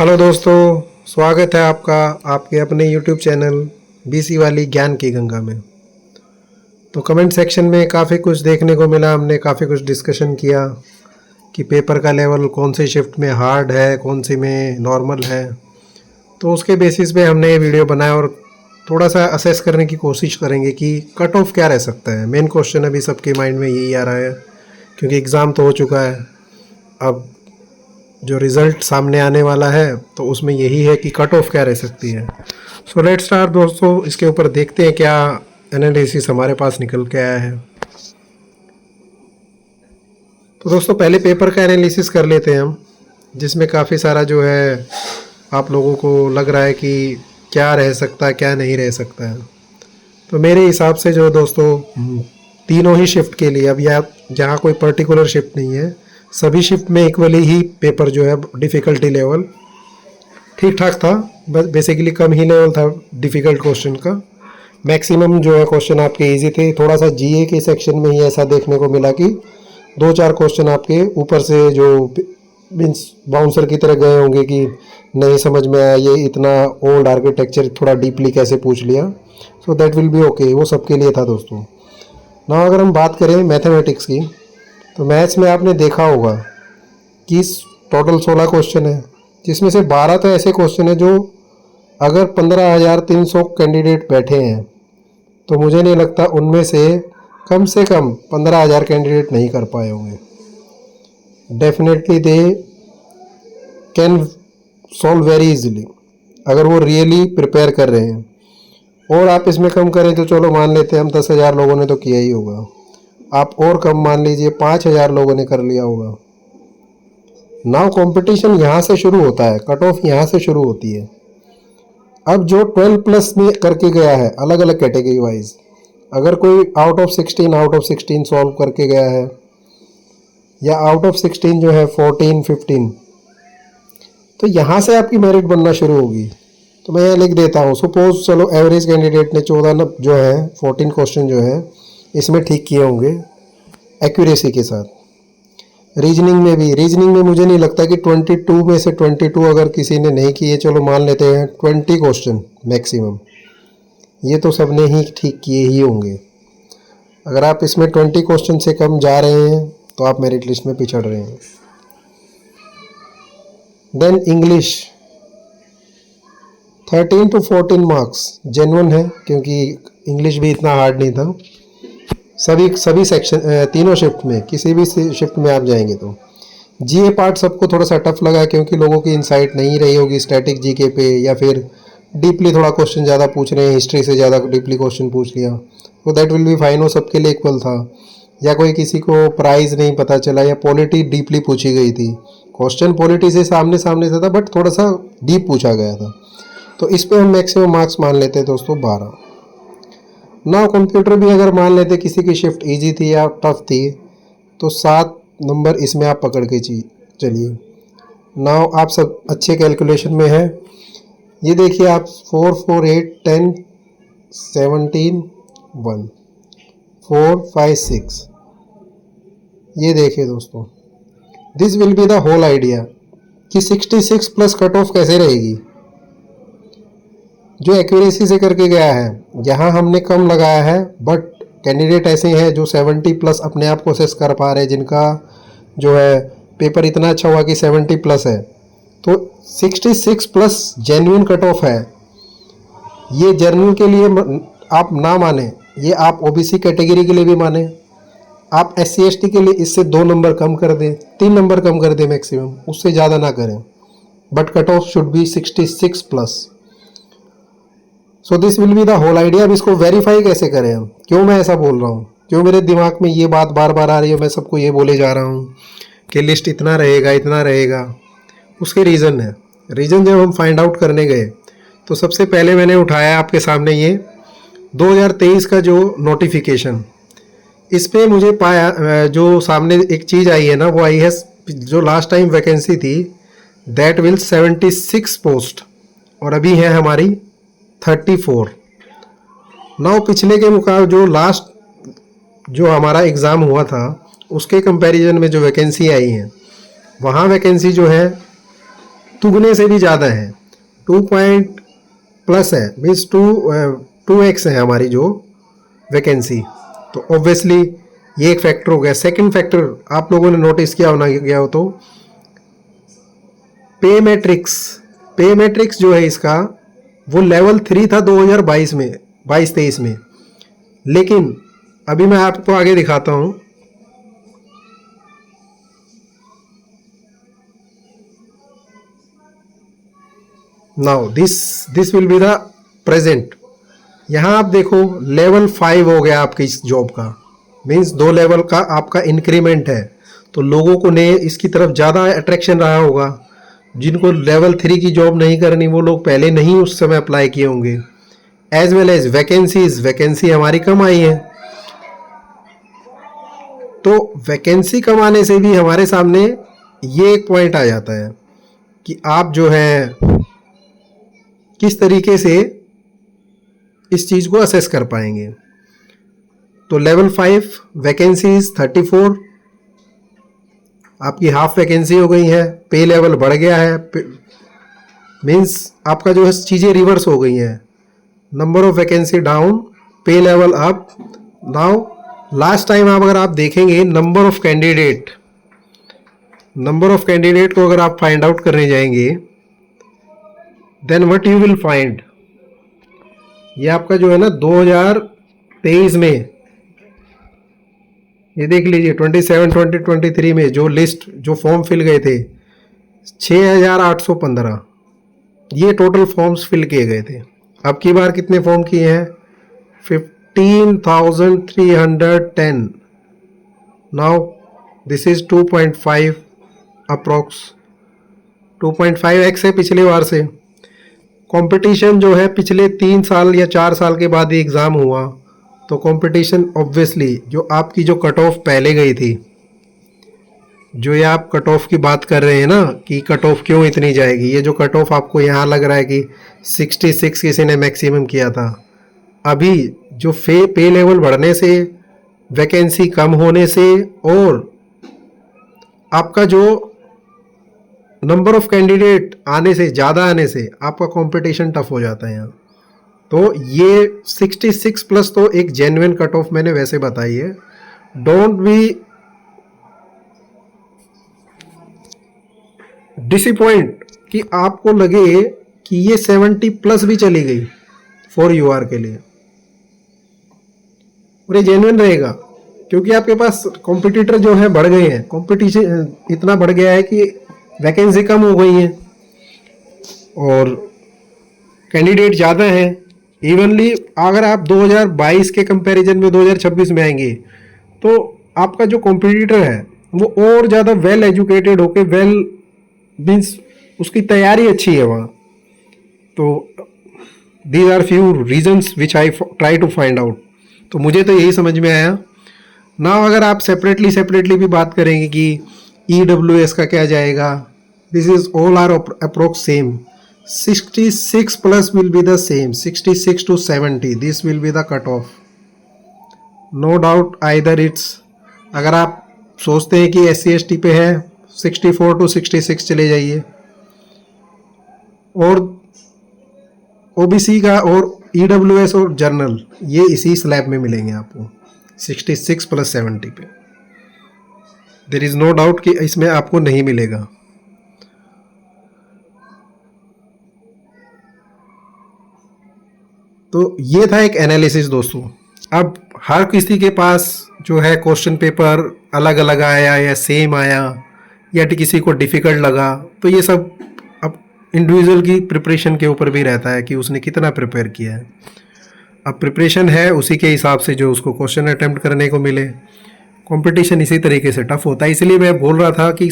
Hello दोस्तों, स्वागत है आपका आपके अपने यूट्यूब चैनल बीसी वाली ज्ञान की गंगा में। तो कमेंट सेक्शन में काफ़ी कुछ देखने को मिला, हमने काफ़ी कुछ डिस्कशन किया कि पेपर का लेवल कौन सी शिफ्ट में हार्ड है, कौन सी में नॉर्मल है। तो उसके बेसिस पे हमने ये वीडियो बनाया और थोड़ा सा असेस करने की कोशिश करेंगे कि कट ऑफ क्या रह सकता है। मेन क्वेश्चन अभी सबके माइंड में यही आ रहा है क्योंकि एग्ज़ाम तो हो चुका है। अब जो रिज़ल्ट सामने आने वाला है तो उसमें यही है कि कट ऑफ क्या रह सकती है। सो लेट्स स्टार्ट दोस्तों, इसके ऊपर देखते हैं क्या एनालिसिस हमारे पास निकल के आया है। तो दोस्तों पहले पेपर का एनालिसिस कर लेते हैं हम, जिसमें काफ़ी सारा जो है आप लोगों को लग रहा है कि क्या रह सकता है क्या नहीं रह सकता है। तो मेरे हिसाब से जो दोस्तों तीनों ही शिफ्ट के लिए, अब या जहाँ कोई पर्टिकुलर शिफ्ट नहीं है, सभी शिफ्ट में इक्वली ही पेपर जो है डिफ़िकल्टी लेवल ठीक ठाक था। बस बेसिकली कम ही लेवल था डिफ़िकल्ट क्वेश्चन का। मैक्सिमम जो है क्वेश्चन आपके इजी थे। थोड़ा सा जीए के सेक्शन में ही ऐसा देखने को मिला कि दो चार क्वेश्चन आपके ऊपर से जो मीन्स बाउंसर की तरह गए होंगे कि नहीं समझ में आया, ये इतना ओल्ड आर्किटेक्चर थोड़ा डीपली कैसे पूछ लिया। So that will be okay, वो सबके लिए था दोस्तों। ना अगर हम बात करें मैथमेटिक्स की, तो मैथ्स में आपने देखा होगा कि टोटल 16 क्वेश्चन है, जिसमें से 12 तो ऐसे क्वेश्चन है जो अगर 15,300 कैंडिडेट बैठे हैं तो मुझे नहीं लगता उनमें से कम 15,000 कैंडिडेट नहीं कर पाए होंगे। Definitely they can solve very easily अगर वो रियली प्रिपेयर कर रहे हैं। और आप इसमें कम करें तो चलो मान लेते हैं हम 10,000 लोगों ने तो किया ही होगा। आप और कम मान लीजिए 5,000 लोगों ने कर लिया होगा। नाउ कंपटीशन यहाँ से शुरू होता है, कट ऑफ यहाँ से शुरू होती है। अब जो 12 प्लस में करके गया है अलग अलग कैटेगरी वाइज, अगर कोई आउट ऑफ 16 सॉल्व करके गया है, या आउट ऑफ 16 जो है 14 15, तो यहाँ से आपकी मेरिट बनना शुरू होगी। तो मैं यहाँ लिख देता हूँ, सपोज चलो एवरेज कैंडिडेट ने 14 जो है 14 क्वेश्चन जो है इसमें ठीक किए होंगे एक्यूरेसी के साथ। रीजनिंग में मुझे नहीं लगता कि 22 में से 22 अगर किसी ने नहीं किए, चलो मान लेते हैं 20 क्वेश्चन मैक्सिमम, ये तो सब ने ही ठीक किए ही होंगे। अगर आप इसमें 20 क्वेश्चन से कम जा रहे हैं तो आप मेरिट लिस्ट में पिछड़ रहे हैं। Then English 13 to 14 marks genuine है, क्योंकि इंग्लिश भी इतना हार्ड नहीं था। सभी सेक्शन तीनों शिफ्ट में, किसी भी शिफ्ट में आप जाएंगे तो। जीए पार्ट सबको थोड़ा सा टफ लगा क्योंकि लोगों की इंसाइट नहीं रही होगी स्टैटिक जीके पे, या फिर डीपली थोड़ा क्वेश्चन ज़्यादा पूछ रहे हैं, हिस्ट्री से ज़्यादा डीपली क्वेश्चन पूछ लिया। तो दैट विल बी फाइन, वो सबके लिए इक्वल था। या कोई किसी को प्राइस नहीं पता चला, या पॉलिटी डीपली पूछी गई थी, क्वेश्चन पॉलिटी से सामने से था बट थोड़ा सा डीप पूछा गया था, तो इस पर हम मैक्सिमम मार्क्स मान लेते हैं दोस्तों 12। ना कंप्यूटर भी अगर मान लेते किसी की शिफ्ट इजी थी या टफ थी तो 7 नंबर इसमें आप पकड़ के चलिए। नाउ आप सब अच्छे कैलकुलेशन में हैं। ये देखिए आप 4 4 8 10 17 1 4 5 6, ये देखिए दोस्तों, this will be the whole idea कि 66 प्लस कट ऑफ कैसे रहेगी। जो एक्यूरेसी से करके गया है, यहाँ हमने कम लगाया है, बट कैंडिडेट ऐसे हैं जो 70 प्लस अपने आप को असेस कर पा रहे हैं, जिनका जो है पेपर इतना अच्छा हुआ कि 70 प्लस है। तो 66 प्लस जेन्युइन कट ऑफ है। ये जर्नल के लिए आप ना माने, ये आप ओबीसी कैटेगरी के लिए भी माने, आप SC ST के लिए इससे 2 नंबर कम कर दें, 3 नंबर कम कर दें मैक्सिमम, उससे ज़्यादा ना करें, but cut off should be 66 plus. So this will be the whole idea. अब इसको वेरीफाई कैसे करें हम, क्यों मैं ऐसा बोल रहा हूँ, क्यों मेरे दिमाग में ये बात बार बार आ रही है, मैं सबको ये बोले जा रहा हूँ कि लिस्ट इतना रहेगा। उसके रीज़न है। रीज़न जब हम फाइंड आउट करने गए तो सबसे पहले मैंने उठाया आपके सामने ये 2023 का जो नोटिफिकेशन, इस पर मुझे पाया जो सामने एक चीज़ आई है ना, वो आई है जो लास्ट टाइम वैकेंसी थी दैट विल 76 पोस्ट, और अभी है हमारी 34। नाउ पिछले के मुकाबले जो लास्ट जो हमारा एग्ज़ाम हुआ था उसके कंपैरिजन में जो वैकेंसी आई है, वहाँ वैकेंसी जो है दुगने से भी ज़्यादा है, 2 पॉइंट प्लस है, मीन्स 2x है हमारी जो वैकेंसी। तो ऑब्वियसली ये एक फैक्टर हो गया। सेकंड फैक्टर आप लोगों ने नोटिस किया होना गया हो तो पे मैट्रिक्स जो है इसका वो लेवल 3 था 2022 में, 22-23 में, लेकिन अभी मैं आपको आगे दिखाता हूँ। Now this will be the present. यहाँ आप देखो लेवल 5 हो गया आपकी इस जॉब का, मीन्स 2 लेवल का आपका इंक्रीमेंट है। तो लोगों को ने इसकी तरफ ज़्यादा अट्रैक्शन रहा होगा। जिनको लेवल 3 की जॉब नहीं करनी वो लोग पहले नहीं उस समय अप्लाई किए होंगे। एज वेल एज वैकेंसी हमारी कम आई है। तो वैकेंसी कम आने से भी हमारे सामने ये एक पॉइंट आ जाता है कि आप जो है किस तरीके से इस चीज़ को असेस कर पाएंगे। तो लेवल 5 वैकेंसीज 34, आपकी हाफ वैकेंसी हो गई है, पे लेवल बढ़ गया है, मीन्स आपका जो है चीज़ें रिवर्स हो गई हैं। नंबर ऑफ वैकेंसी डाउन, पे level up. Now last time अगर आप देखेंगे नंबर ऑफ कैंडिडेट को अगर आप फाइंड आउट करने जाएंगे, then what you will find, ये आपका जो है ना 2023 में, ये देख लीजिए 27-2023 में जो लिस्ट जो फॉर्म फिल गए थे 6815, ये टोटल फॉर्म्स फिल किए गए थे। अब की बार कितने फॉर्म किए हैं? 15,310। Now this is 2.5 approx, 2.5x है पिछली बार से। कंपटीशन जो है पिछले 3 साल या 4 साल के बाद ही एग्ज़ाम हुआ, तो कंपटीशन ऑब्वियसली जो आपकी जो कट ऑफ पहले गई थी, जो ये आप कट ऑफ की बात कर रहे हैं ना कि कट ऑफ क्यों इतनी जाएगी, ये जो कट ऑफ आपको यहाँ लग रहा है कि 66 किसी ने मैक्सिमम किया था, अभी जो पे लेवल बढ़ने से, वैकेंसी कम होने से और आपका जो नंबर ऑफ कैंडिडेट आने से, ज़्यादा आने से आपका कंपटीशन टफ हो जाता है यहाँ। तो ये 66 प्लस तो एक जेन्युइन कट ऑफ मैंने वैसे बताई है। डोंट बी डिसअपॉइंट कि आपको लगे कि ये 70 प्लस भी चली गई फॉर यूआर के लिए, और ये जेन्युइन रहेगा क्योंकि आपके पास कॉम्पिटिटर जो है बढ़ गए हैं। कॉम्पिटिशन इतना बढ़ गया है कि वैकेंसी कम हो गई है और कैंडिडेट ज़्यादा हैं। इवनली अगर आप 2022 के कंपैरिजन में 2026 में आएंगे तो आपका जो कॉम्पिटिटर है वो और ज़्यादा वेल एजुकेटेड होके, वेल मीन्स उसकी तैयारी अच्छी है वहाँ। तो these are few reasons which I try to find out. तो मुझे तो यही समझ में आया ना। अगर आप सेपरेटली भी बात करेंगे कि EWS का क्या जाएगा, this is all are approx same. 66 plus will be the same, 66 to 70 this will be the cut off, no doubt either it's, अगर आप सोचते हैं कि SC/ST पे है 64 to 66 चले जाइए, और OBC का और EWS और जनरल ये इसी स्लैब में मिलेंगे आपको 66 plus 70 पे। देयर इज़ नो डाउट कि इसमें आपको नहीं मिलेगा। तो ये था एक एनालिसिस दोस्तों। अब हर किसी के पास जो है क्वेश्चन पेपर अलग अलग आया या सेम आया या किसी को डिफ़िकल्ट लगा, तो ये सब अब इंडिविजुअल की प्रिपरेशन के ऊपर भी रहता है कि उसने कितना प्रिपेयर किया है। अब प्रिपरेशन है उसी के हिसाब से जो उसको क्वेश्चन अटेम्प्ट करने को मिले। कंपटीशन इसी तरीके से टफ होता है, इसलिए मैं बोल रहा था कि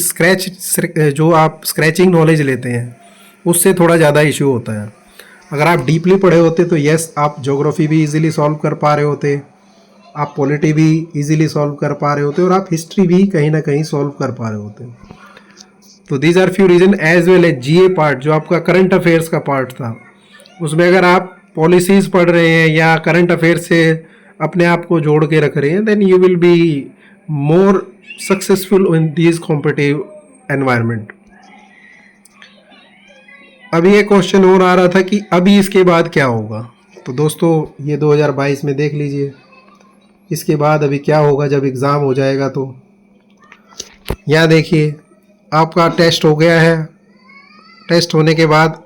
जो आप स्क्रैचिंग नॉलेज लेते हैं उससे थोड़ा ज़्यादा इशू होता है। अगर आप डीपली पढ़े होते तो यस आप ज्योग्राफी भी इजीली सॉल्व कर पा रहे होते, आप पॉलिटी भी इजीली सॉल्व कर पा रहे होते और आप हिस्ट्री भी कहीं ना कहीं सॉल्व कर पा रहे होते। तो these are few reason as well as GA part जो आपका करंट अफेयर्स का पार्ट था, उसमें अगर आप पॉलिसीज़ पढ़ रहे हैं या करंट अफेयर्स से अपने आप को जोड़ के रख रहे हैं, then you will be more successful in this competitive environment. अभी एक क्वेश्चन और आ रहा था कि अभी इसके बाद क्या होगा। तो दोस्तों ये 2022 में देख लीजिए, इसके बाद अभी क्या होगा जब एग्ज़ाम हो जाएगा। तो यहाँ देखिए आपका टेस्ट हो गया है। टेस्ट होने के बाद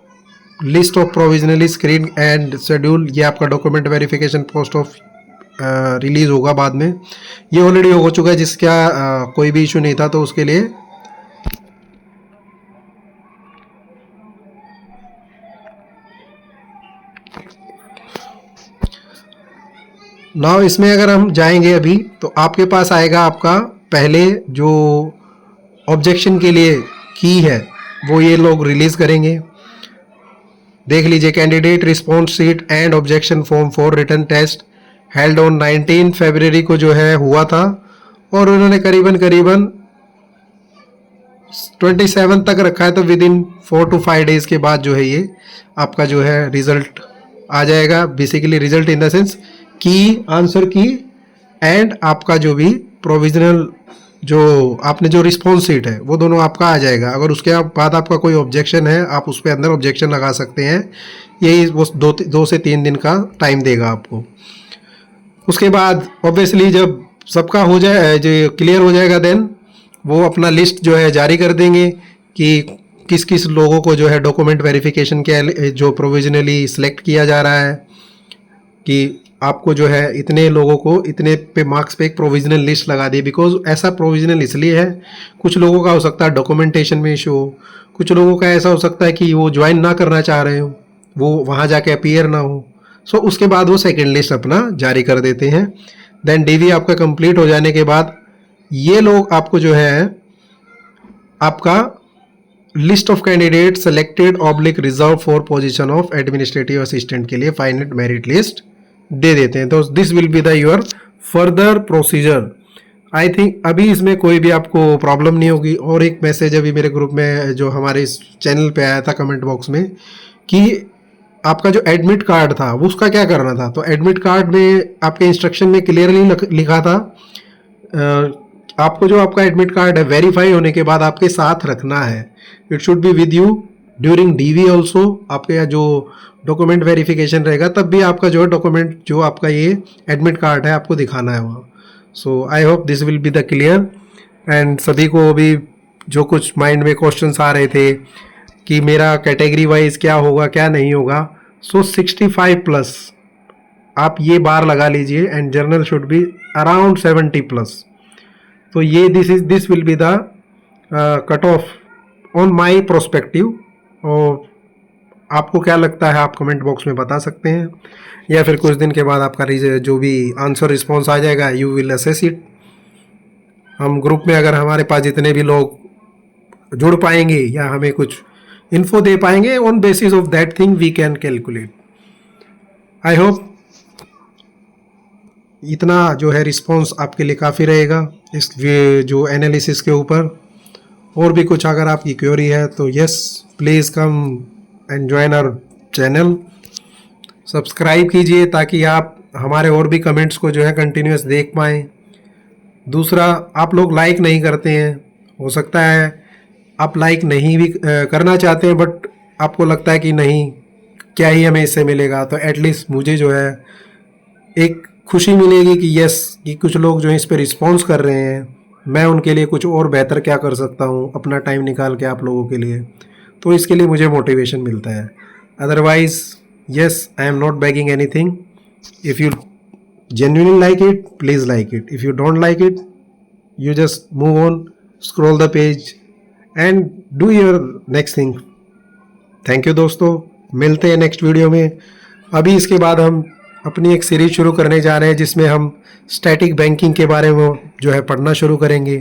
list of provisionally screen and schedule, ये आपका document verification post of release होगा बाद में। ये ऑलरेडी हो चुका है, जिसका कोई भी इशू नहीं था, तो उसके लिए नाउ इसमें अगर हम जाएंगे अभी तो आपके पास आएगा आपका पहले जो ऑब्जेक्शन के लिए की है वो ये लोग रिलीज़ करेंगे। देख लीजिए, candidate response sheet and objection form for written test held on 19 फरवरी को जो है हुआ था, और उन्होंने करीबन 27 तक रखा है। तो विद इन 4 to 5 डेज़ के बाद जो है ये आपका जो है रिज़ल्ट आ जाएगा। Basically result in the sense की, आंसर की एंड आपका जो भी प्रोविजनल जो आपने जो रिस्पॉन्स शीट है वो दोनों आपका आ जाएगा। अगर उसके बाद आपका कोई ऑब्जेक्शन है, आप उस पर अंदर ऑब्जेक्शन लगा सकते हैं। यही वो 2 से 3 दिन का टाइम देगा आपको। उसके बाद ऑब्वियसली जब सबका हो जाए, जो क्लियर हो जाएगा, देन वो अपना लिस्ट जो है जारी कर देंगे कि किस किस लोगों को जो है डॉक्यूमेंट वेरिफिकेशन के जो प्रोविजनली सिलेक्ट किया जा रहा है, कि आपको जो है इतने लोगों को इतने पे मार्क्स पे एक प्रोविजनल लिस्ट लगा दी। बिकॉज ऐसा प्रोविजनल इसलिए है, कुछ लोगों का हो सकता है डॉक्यूमेंटेशन में इशू हो, कुछ लोगों का ऐसा हो सकता है कि वो ज्वाइन ना करना चाह रहे हो, वो वहाँ जाके अपीयर ना हो। सो उसके बाद वो सेकेंड लिस्ट अपना जारी कर देते हैं। देन डीवी आपका कंप्लीट हो जाने के बाद ये लोग आपको जो है आपका list of candidate selected oblique reserve for position of administrative assistant के लिए फाइनल मेरिट लिस्ट दे देते हैं। तो this will be the your further procedure. I think अभी इसमें कोई भी आपको प्रॉब्लम नहीं होगी। और एक मैसेज अभी मेरे ग्रुप में जो हमारे इस चैनल पे आया था कमेंट बॉक्स में, कि आपका जो एडमिट कार्ड था वो उसका क्या करना था। तो एडमिट कार्ड में आपके इंस्ट्रक्शन में क्लियरली लिखा था आपको जो आपका एडमिट कार्ड है वेरीफाई होने के बाद आपके साथ रखना है। It should be with you during DV also. आपके जो डॉक्यूमेंट वेरिफिकेशन रहेगा तब भी आपका जो डॉक्यूमेंट जो आपका ये एडमिट कार्ड है आपको दिखाना है वहाँ। So I hope this will be the clear. And सभी को अभी जो कुछ माइंड में क्वेश्चंस आ रहे थे कि मेरा कैटेगरी वाइज क्या होगा क्या नहीं होगा, सो 65+ आप ये बार लगा लीजिए and journal should be around 70+। तो ये this will be the cut off on my prospective. और आपको क्या लगता है आप कमेंट बॉक्स में बता सकते हैं, या फिर कुछ दिन के बाद आपका जो भी आंसर रिस्पॉन्स आ जाएगा यू विल असेस इट। हम ग्रुप में अगर हमारे पास जितने भी लोग जुड़ पाएंगे या हमें कुछ इन्फो दे पाएंगे, on basis of that thing we can calculate. I hope इतना जो है रिस्पॉन्स आपके लिए काफ़ी रहेगा इस जो एनालिसिस के ऊपर। और भी कुछ अगर आपकी क्वेरी है तो yes please come and join our channel, subscribe कीजिए ताकि आप हमारे और भी कमेंट्स को जो है कंटिन्यूस देख पाएँ। दूसरा, आप लोग लाइक नहीं करते हैं, हो सकता है आप लाइक नहीं भी करना चाहते हैं, बट आपको लगता है कि नहीं क्या ही हमें इससे मिलेगा। तो एटलीस्ट मुझे जो है एक खुशी मिलेगी कि यस कि कुछ लोग जो है इस पर रिस्पॉन्स कर रहे हैं, मैं उनके लिए कुछ और बेहतर क्या कर सकता हूँ अपना टाइम निकाल के आप लोगों के लिए। तो इसके लिए मुझे मोटिवेशन मिलता है। Otherwise yes I am not begging anything. If you genuinely like it, please like it. If you don't like it, you just move on, scroll the page and do your next thing. Thank you दोस्तों, मिलते हैं next video में। अभी इसके बाद हम अपनी एक सीरीज शुरू करने जा रहे हैं जिसमें हम स्टैटिक बैंकिंग के बारे में जो है पढ़ना शुरू करेंगे,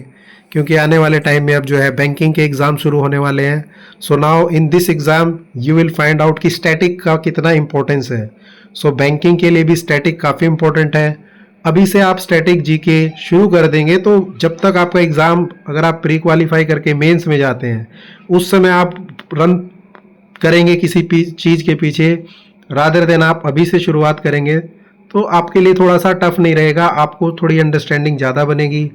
क्योंकि आने वाले टाइम में अब जो है बैंकिंग के एग्ज़ाम शुरू होने वाले हैं। So now in this exam you will find out कि स्टैटिक का कितना इंपॉर्टेंस है। सो बैंकिंग के लिए भी स्टैटिक काफ़ी इंपॉर्टेंट है। अभी से आप स्टैटिक जीके शुरू कर देंगे तो जब तक आपका एग्ज़ाम, अगर आप प्री क्वालिफाई करके मेंस में जाते हैं, उस समय आप रन करेंगे किसी चीज़ के पीछे, रादर देन आप अभी से शुरुआत करेंगे तो आपके लिए थोड़ा सा टफ नहीं रहेगा। आपको थोड़ी अंडरस्टैंडिंग ज़्यादा बनेगी,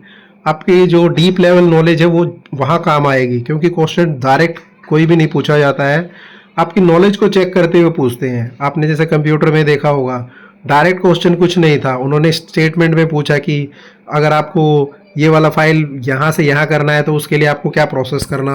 आपकी जो डीप लेवल नॉलेज है वो वहाँ काम आएगी, क्योंकि क्वेश्चन डायरेक्ट कोई भी नहीं पूछा जाता है। आपकी नॉलेज को चेक करते हुए पूछते हैं। आपने जैसे कंप्यूटर में देखा होगा, डायरेक्ट क्वेश्चन कुछ नहीं था, उन्होंने स्टेटमेंट में पूछा कि अगर आपको ये वाला फाइल यहाँ से यहाँ करना है तो उसके लिए आपको क्या प्रोसेस करना